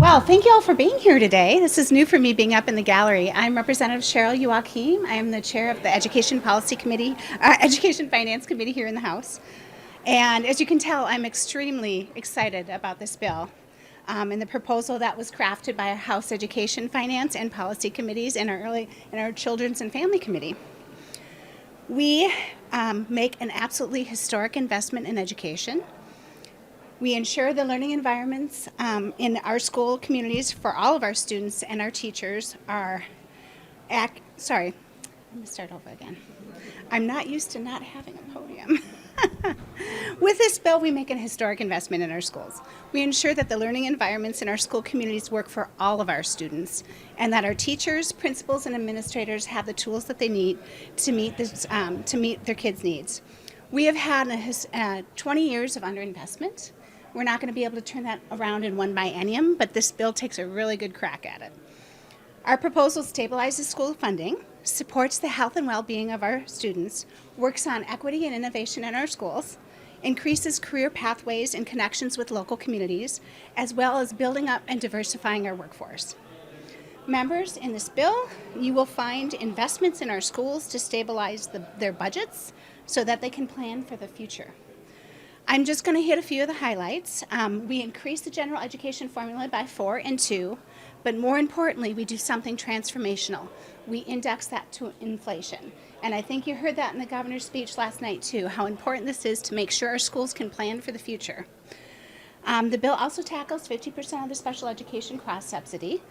Well, thank you all for being here today. This is new for me being up in the gallery. I'm Representative Cheryl Joachim. I am the chair of the Education Policy Committee, Education Finance Committee here in the House. And as you can tell, I'm extremely excited about this bill and the proposal that was crafted by our House Education, Finance, and Policy Committees and our Children's and Family Committee. We make an absolutely historic investment in education. We ensure the learning environments in our school communities for all of our students and our teachers are, sorry, let me start over again. I'm not used to not having a podium. With this bill, we make an historic investment in our schools. We ensure that the learning environments in our school communities work for all of our students and that our teachers, principals, and administrators have the tools that they need to meet their kids' needs. We have had 20 years of underinvestment. We're not going to be able to turn that around in one biennium, but this bill takes a really good crack at it. Our proposal stabilizes school funding, supports the health and well-being of our students, works on equity and innovation in our schools, increases career pathways and connections with local communities, as well as building up and diversifying our workforce. Members, in this bill, you will find investments in our schools to stabilize their budgets so that they can plan for the future. I'm just going to hit a few of the highlights. We increase the general education formula by 4 and 2, but more importantly, we do something transformational. We index that to inflation. And I think you heard that in the governor's speech last night too, how important this is to make sure our schools can plan for the future. The bill also tackles 50% of the special education cross-subsidy,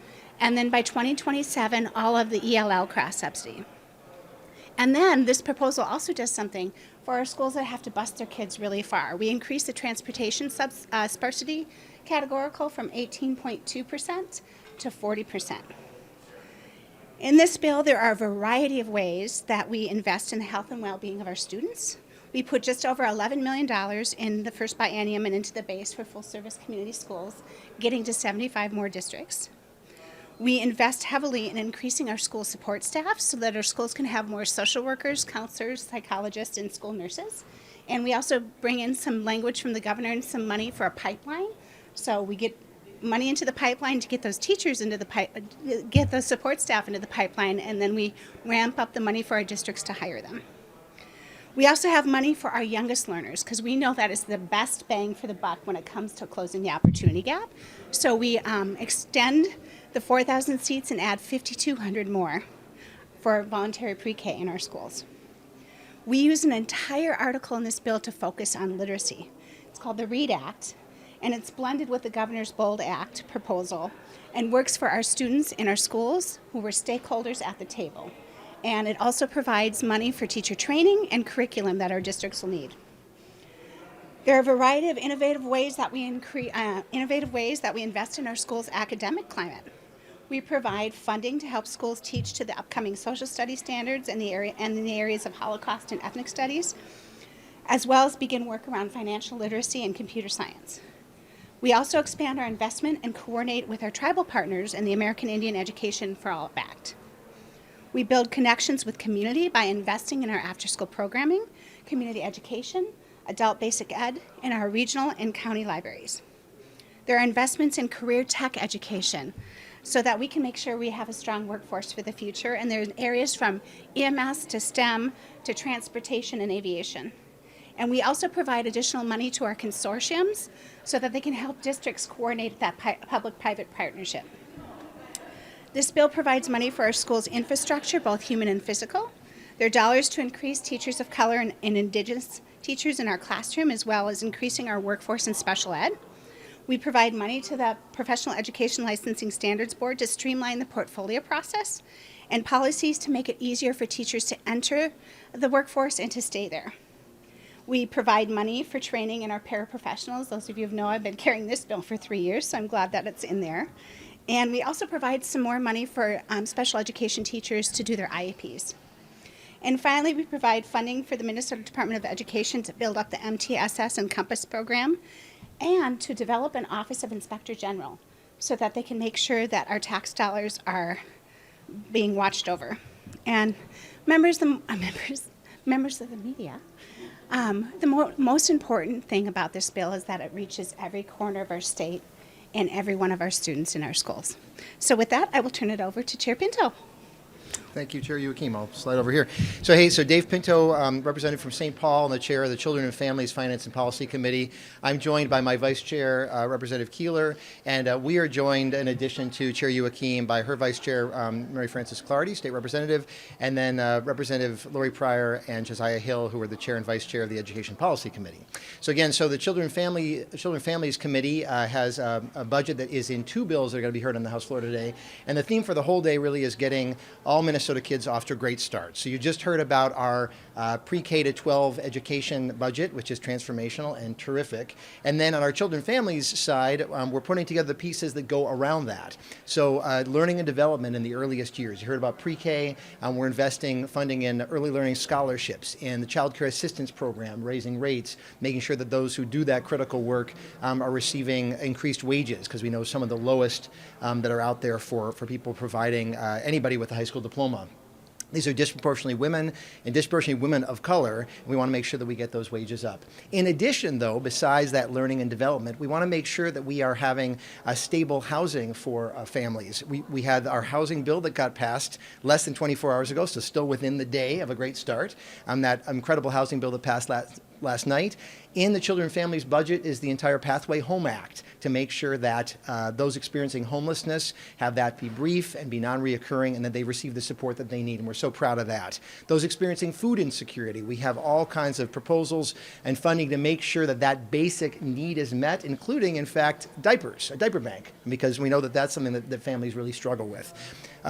and then by 2027, all of the ELL cross-subsidy. And then this proposal also does something for our schools that have to bus their kids really far. We increase the transportation sparsity categorical from 18.2% to 40%. In this bill, there are a variety of ways that we invest in the health and well-being of our students. We put just over $11 million in the first biennium and into the base for full-service community schools, getting to 75 more districts. We invest heavily in increasing our school support staff so that our schools can have more social workers, counselors, psychologists, and school nurses. And we also bring in some language from the governor and some money for a pipeline. So we get money into the pipeline to get those teachers into get the support staff into the pipeline, and then we ramp up the money for our districts to hire them. We also have money for our youngest learners because we know that is the best bang for the buck when it comes to closing the opportunity gap. So we extend the 4,000 seats and add 5,200 more for voluntary pre-K in our schools. We use an entire article in this bill to focus on literacy. It's called the READ Act, and it's blended with the Governor's BOLD Act proposal and works for our students in our schools who were stakeholders at the table. And it also provides money for teacher training and curriculum that our districts will need. There are a variety of innovative ways that we invest in our schools' academic climate. We provide funding to help schools teach to the upcoming social studies standards in the areas of Holocaust and ethnic studies, as well as begin work around financial literacy and computer science. We also expand our investment and coordinate with our tribal partners in the American Indian Education for All Act. We build connections with community by investing in our after-school programming, community education, adult basic ed, and our regional and county libraries. There are investments in career tech education so that we can make sure we have a strong workforce for the future, and there's areas from EMS to STEM to transportation and aviation. And we also provide additional money to our consortiums so that they can help districts coordinate that public-private partnership. This bill provides money for our schools' infrastructure, both human and physical. There are dollars to increase teachers of color and Indigenous teachers in our classroom, as well as increasing our workforce in special ed. We provide money to the Professional Education Licensing Standards Board to streamline the portfolio process and policies to make it easier for teachers to enter the workforce and to stay there. We provide money for training in our paraprofessionals. Those of you who know I've been carrying this bill for 3 years, so I'm glad that it's in there. And we also provide some more money for special education teachers to do their IEPs. And finally, we provide funding for the Minnesota Department of Education to build up the MTSS and COMPASS program and to develop an Office of Inspector General so that they can make sure that our tax dollars are being watched over. And members of the media, the most important thing about this bill is that it reaches every corner of our state and every one of our students in our schools. So with that, I will turn it over to Chair Pinto. Thank you, Chair Joachim. I'll slide over here. So Dave Pinto, representative from St. Paul and the chair of the Children and Families Finance and Policy Committee. I'm joined by my vice chair, Representative Keeler, and we are joined, in addition to Chair Joachim, by her vice chair, Mary Frances Clardy, state representative, and then Representative Lori Pryor and Josiah Hill, who are the chair and vice chair of the Education Policy Committee. So the Children and Families Committee has a budget that is in two bills that are going to be heard on the House floor today, and the theme for the whole day really is getting all Minnesota kids off to a great start. So you just heard about our pre-K to 12 education budget, which is transformational and terrific. And then on our children and families side, we're putting together the pieces that go around that. So learning and development in the earliest years. You heard about pre-K. We're investing funding in early learning scholarships, in the child care assistance program, raising rates, making sure that those who do that critical work are receiving increased wages, because we know some of the lowest that are out there for people providing anybody with a high school diploma. These are disproportionately women and disproportionately women of color, and we want to make sure that we get those wages up. In addition, though, besides that learning and development, we want to make sure that we are having a stable housing for families. We had our housing bill that got passed less than 24 hours ago, so still within the day of a great start. That incredible housing bill that passed last night. In the Children and Families budget is the entire Pathway Home Act to make sure that those experiencing homelessness have that be brief and be non-reoccurring, and that they receive the support that they need, and we're so proud of that. Those experiencing food insecurity, we have all kinds of proposals and funding to make sure that that basic need is met, including, in fact, diapers, a diaper bank, because we know that that's something that families really struggle with.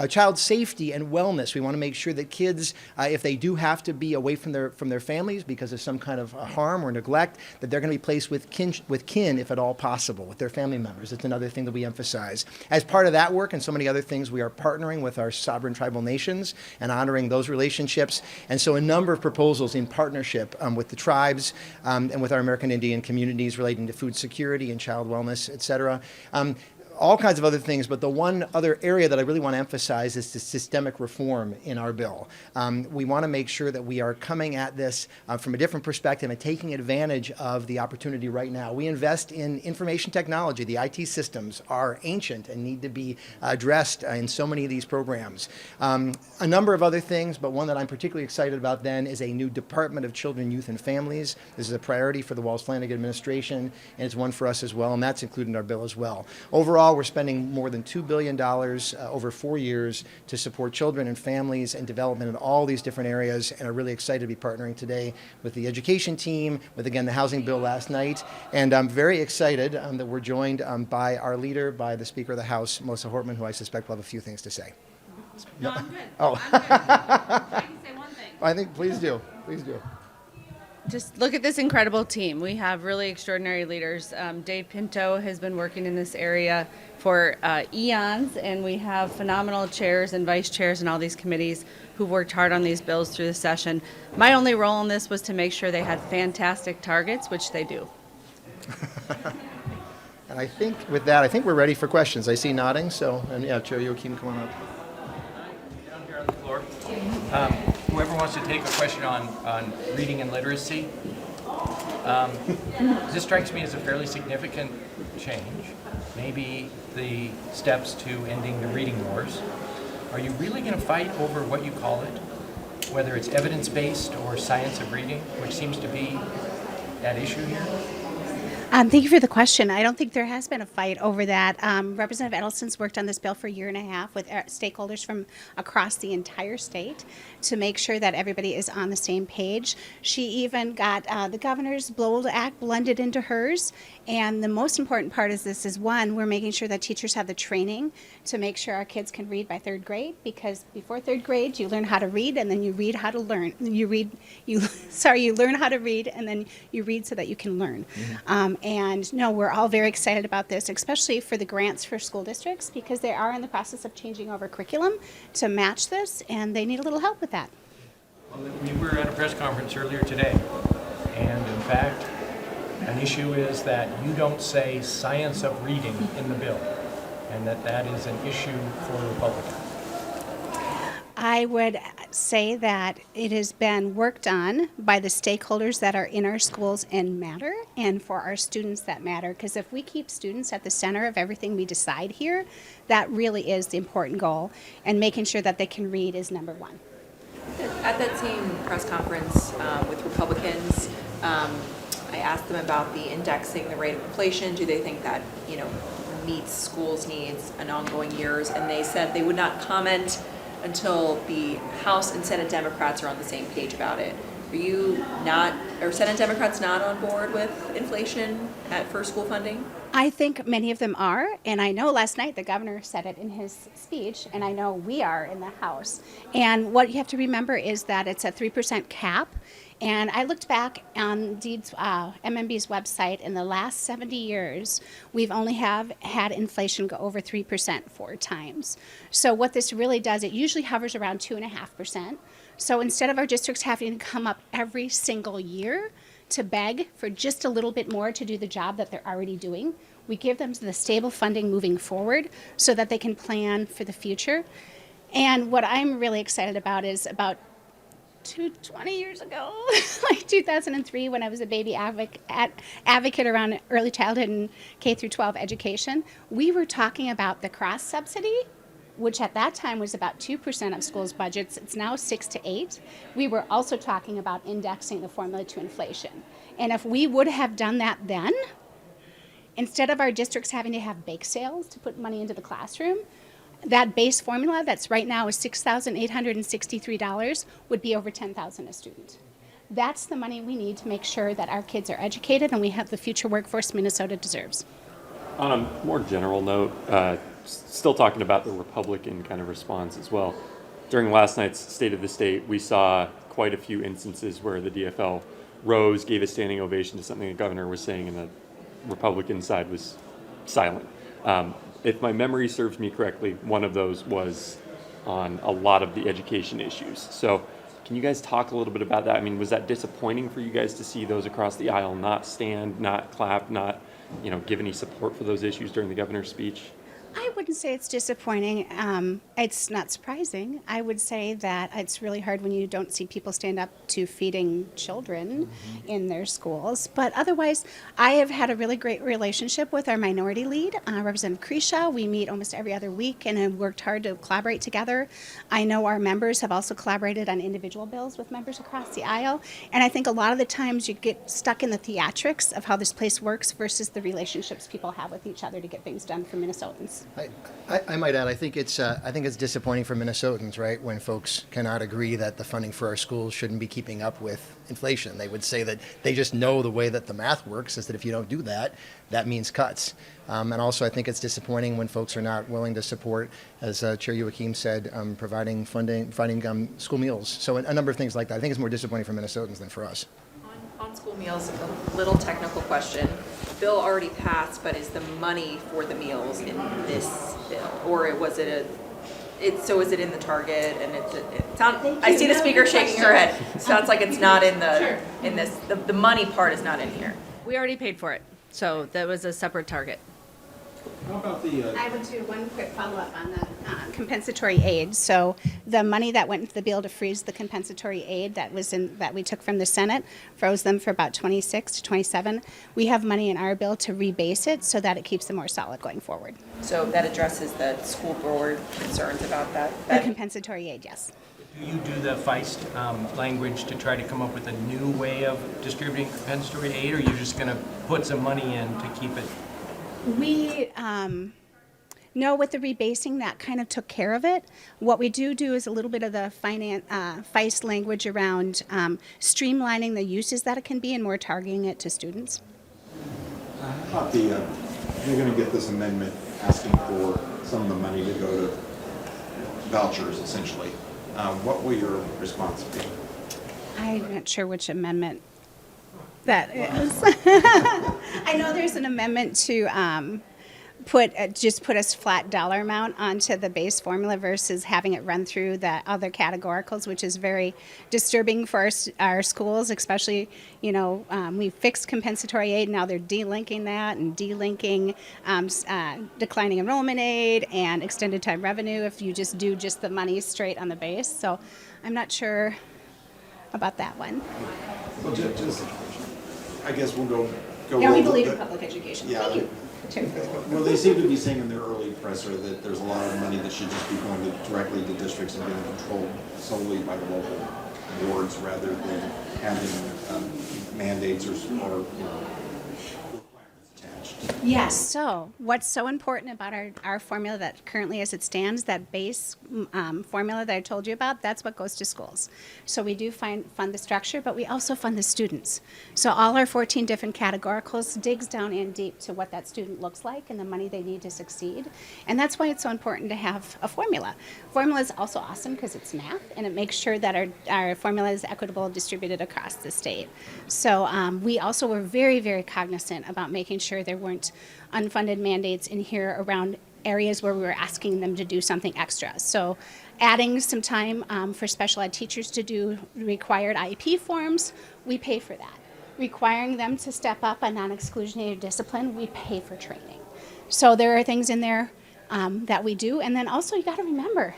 Child safety and wellness. We want to make sure that kids, if they do have to be away from their families because of some kind of harm or neglect, that they're going to be placed with kin, if at all possible, with their family members. It's another thing that we emphasize. As part of that work and so many other things, we are partnering with our sovereign tribal nations and honoring those relationships. And so a number of proposals in partnership with the tribes and with our American Indian communities relating to food security and child wellness, et cetera. All kinds of other things, but the one other area that I really want to emphasize is the systemic reform in our bill. We want to make sure that we are coming at this from a different perspective and taking advantage of the opportunity right now. We invest in information technology. The IT systems are ancient and need to be addressed in so many of these programs. A number of other things, but one that I'm particularly excited about then is a new Department of Children, Youth, and Families. This is a priority for the Walz-Flanagan administration, and it's one for us as well, and that's included in our bill as well. Overall, we're spending more than $2 billion over 4 years to support children and families and development in all these different areas, and are really excited to be partnering today with the education team, with, again, the housing bill last night. And I'm very excited that we're joined by our leader, by the Speaker of the House, Melissa Hortman, who I suspect will have a few things to say. No, I'm good. Oh. I'm good. I can say one thing. I think, please do. Just look at this incredible team. We have really extraordinary leaders. Dave Pinto has been working in this area for eons, and we have phenomenal chairs and vice chairs in all these committees who worked hard on these bills through the session. My only role in this was to make sure they had fantastic targets, which they do. And I think with that, I think we're ready for questions. I see nodding, so, and yeah, Chair Joachim, come on up. Down here on the floor. Whoever wants to take a question on reading and literacy, this strikes me as a fairly significant change. Maybe the steps to ending the reading wars. Are you really going to fight over what you call it, whether it's evidence-based or science of reading, which seems to be at issue here? Thank you for the question. I don't think there has been a fight over that. Representative Edelson's worked on this bill for a year and a half with stakeholders from across the entire state to make sure that everybody is on the same page. She even got the governor's Bold Act blended into hers. And the most important part is this is, one, we're making sure that teachers have the training to make sure our kids can read by third grade, because before third grade you learn how to read and then you read how to learn. You learn how to read and then you read so that you can learn. Mm-hmm. And no, we're all very excited about this, especially for the grants for school districts, because they are in the process of changing over curriculum to match this, and they need a little help with that. Well, we were at a press conference earlier today, and in fact, an issue is that you don't say science of reading in the bill, and that is an issue for Republicans. I would say that it has been worked on by the stakeholders that are in our schools and matter, and for our students that matter. Because if we keep students at the center of everything we decide here, that really is the important goal. And making sure that they can read is number one. At that same press conference with Republicans, I asked them about the indexing, the rate of inflation. Do they think that, meets schools' needs in ongoing years? And they said they would not comment until the House and Senate Democrats are on the same page about it. Are Senate Democrats not on board with inflation for school funding? I think many of them are, and I know last night the governor said it in his speech, and I know we are in the House. And what you have to remember is that it's a 3% cap. And I looked back on MMB's website. In the last 70 years, we've only had inflation go over 3% 4 times. So what this really does, it usually hovers around 2.5%. So instead of our districts having to come up every single year to beg for just a little bit more to do the job that they're already doing, we give them the stable funding moving forward so that they can plan for the future. And what I'm really excited about is about 20 years ago, like 2003, when I was a baby advocate around early childhood and K through 12 education, we were talking about the cross subsidy, which at that time was about 2% of schools' budgets. It's now 6 to 8. We were also talking about indexing the formula to inflation. And if we would have done that then, instead of our districts having to have bake sales to put money into the classroom, that base formula that's right now is $6,863 would be over $10,000 a student. That's the money we need to make sure that our kids are educated and we have the future workforce Minnesota deserves. On a more general note, still talking about the Republican kind of response as well. During last night's State of the State, we saw quite a few instances where the DFL rose, gave a standing ovation to something the governor was saying, and the Republican side was silent. If my memory serves me correctly, one of those was on a lot of the education issues. So can you guys talk a little bit about that? I mean, was that disappointing for you guys to see those across the aisle not stand, not clap, not, give any support for those issues during the governor's speech? I wouldn't say it's disappointing. It's not surprising. I would say that it's really hard when you don't see people stand up to feeding children in their schools. But otherwise, I have had a really great relationship with our minority lead, Representative Kreshaw. We meet almost every other week and have worked hard to collaborate together. I know our members have also collaborated on individual bills with members across the aisle. And I think a lot of the times you get stuck in the theatrics of how this place works versus the relationships people have with each other to get things done for Minnesotans. I might add, I think it's disappointing for Minnesotans, right, when folks cannot agree that the funding for our schools shouldn't be keeping up with inflation. They would say that they just know the way that the math works is that if you don't do that, that means cuts. And also, I think it's disappointing when folks are not willing to support, as Chair Joachim said, providing school meals. So a number of things like that. I think it's more disappointing for Minnesotans than for us. On school meals, a little technical question. Bill already passed, but is the money for the meals in this bill, or was it is it in the target? And I see the speaker shaking her head. Sounds like it's not in this. The money part is not in here. We already paid for it, so that was a separate target. How about the, I would do one quick follow-up on the compensatory aid. So the money that went into the bill to freeze the compensatory aid that we took from the Senate, froze them for about 26 to 27. We have money in our bill to rebase it so that it keeps them more solid going forward. So that addresses the school board concerns about that. The compensatory aid, yes. Do you do the Feist language to try to come up with a new way of distributing compensatory aid, or are you just going to put some money in to keep it? We know with the rebasing that kind of took care of it. What we do is a little bit of the Feist language around streamlining the uses that it can be and more targeting it to students. how about you're going to get this amendment asking for some of the money to go to vouchers, essentially. What will your response be? I'm not sure which amendment that is. I know there's an amendment to just put a flat dollar amount onto the base formula versus having it run through the other categoricals, which is very disturbing for our schools, especially, we fixed compensatory aid, now they're delinking that and delinking declining enrollment aid and extended time revenue if you just do just the money straight on the base. So I'm not sure about that one. Well, just, I guess we'll go. Yeah, we over believe the- in public education. Yeah. Thank you. Sure. Well, they seem to be saying in their early presser that there's a lot of money that should just be going directly to districts and being controlled solely by the local boards rather than having mandates or requirements attached. Yes. So what's so important about our formula that currently as it stands, that base formula that I told you about, that's what goes to schools. So we do fund the structure, but we also fund the students. So all our 14 different categoricals digs down in deep to what that student looks like and the money they need to succeed. And that's why it's so important to have a formula. Formula is also awesome because it's math and it makes sure that our formula is equitable distributed across the state. So we also were very, very cognizant about making sure there weren't unfunded mandates in here around areas where we were asking them to do something extra. So adding some time for special ed teachers to do required IEP forms, we pay for that. Requiring them to step up on non-exclusionary discipline, we pay for training. So there are things in there that we do. And then also you got to remember,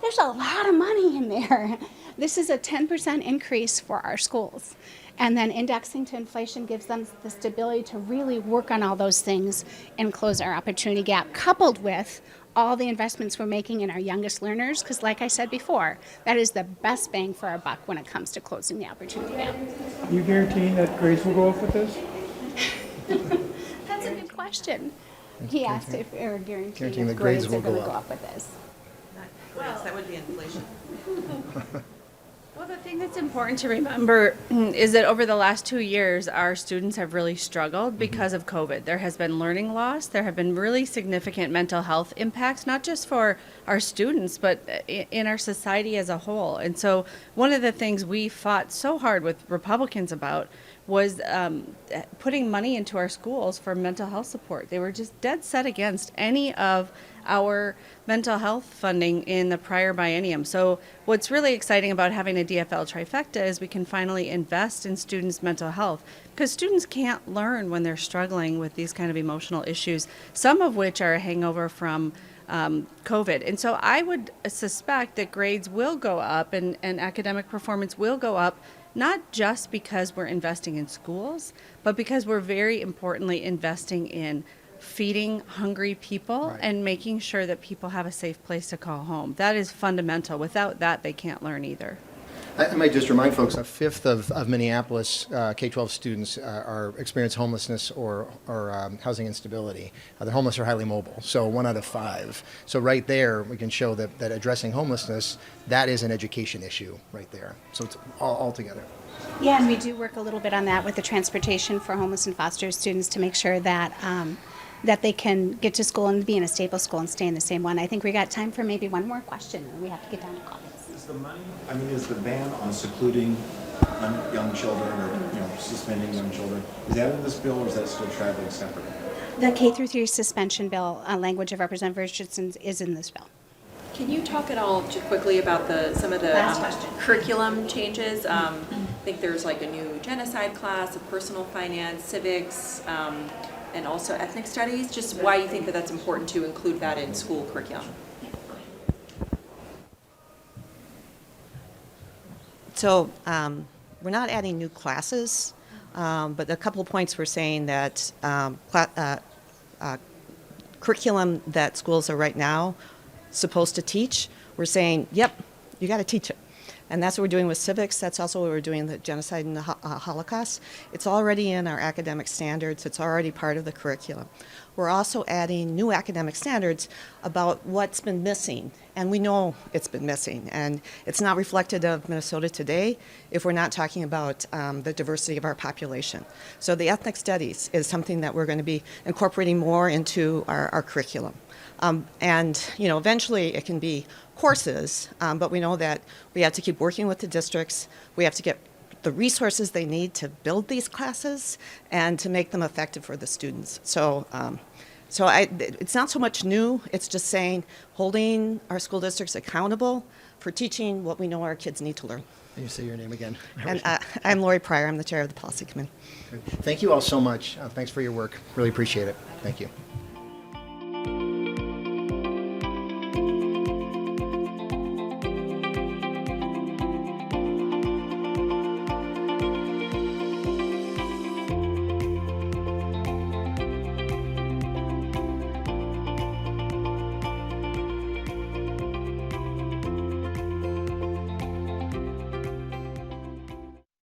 there's a lot of money in there. This is a 10% increase for our schools. And then indexing to inflation gives them the stability to really work on all those things and close our opportunity gap, coupled with all the investments we're making in our youngest learners, because like I said before, that is the best bang for our buck when it comes to closing the opportunity gap. You guaranteeing that grades will go up with this? That's a good question. He asked if, or Guaranteeing guaranteeing the if grades grades are will going go to go up. up with this. Well, that would be inflation. Well, the thing that's important to remember is that over the last 2 years, our students have really struggled because of COVID. There has been learning loss. There have been really significant mental health impacts, not just for our students, but in our society as a whole. And so one of the things we fought so hard with Republicans about was putting money into our schools for mental health support. They were just dead set against any of our mental health funding in the prior biennium. So what's really exciting about having a DFL trifecta is we can finally invest in students' mental health, because students can't learn when they're struggling with these kind of emotional issues, some of which are a hangover from COVID. And so I would suspect that grades will go up and academic performance will go up, not just because we're investing in schools, but because we're very importantly investing in feeding hungry people and making sure that people have a safe place to call home. That is fundamental. Without that, they can't learn either. I might just remind folks, a fifth of Minneapolis K-12 students are experience homelessness or housing instability. They're homeless or highly mobile, so 1 out of 5. So right there, we can show that addressing homelessness, that is an education issue right there. So it's all together. Yeah, and we do work a little bit on that with the transportation for homeless and foster students to make sure that that they can get to school and be in a stable school and stay in the same one. I think we got time for maybe one more question, and we have to get down to comments. Is the money, is the ban on secluding young children or, suspending young children, is that in this bill or is that still traveling separately? The K through 3 suspension bill, language of Representative Richardson, is in this bill. Can you talk at all just quickly about some of the Last question. curriculum changes? I think there's like a new genocide class, a personal finance, civics, and also ethnic studies. Just why you think that that's important to include that in school curriculum? So we're not adding new classes, but a couple of points we're saying that curriculum that schools are right now supposed to teach, we're saying, yep, you got to teach it. And that's what we're doing with civics. That's also what we're doing with genocide and the Holocaust. It's already in our academic standards. It's already part of the curriculum. We're also adding new academic standards about what's been missing. And we know it's been missing. And it's not reflected of Minnesota today if we're not talking about the diversity of our population. So the ethnic studies is something that we're going to be incorporating more into our curriculum. And, eventually it can be courses, but we know that we have to keep working with the districts. We have to get the resources they need to build these classes and to make them effective for the students. So So it's not so much new, it's just saying holding our school districts accountable for teaching what we know our kids need to learn. Can you say your name again? And I'm Lori Pryor, I'm the chair of the policy committee. Thank you all so much. Thanks for your work. Really appreciate it. Thank you.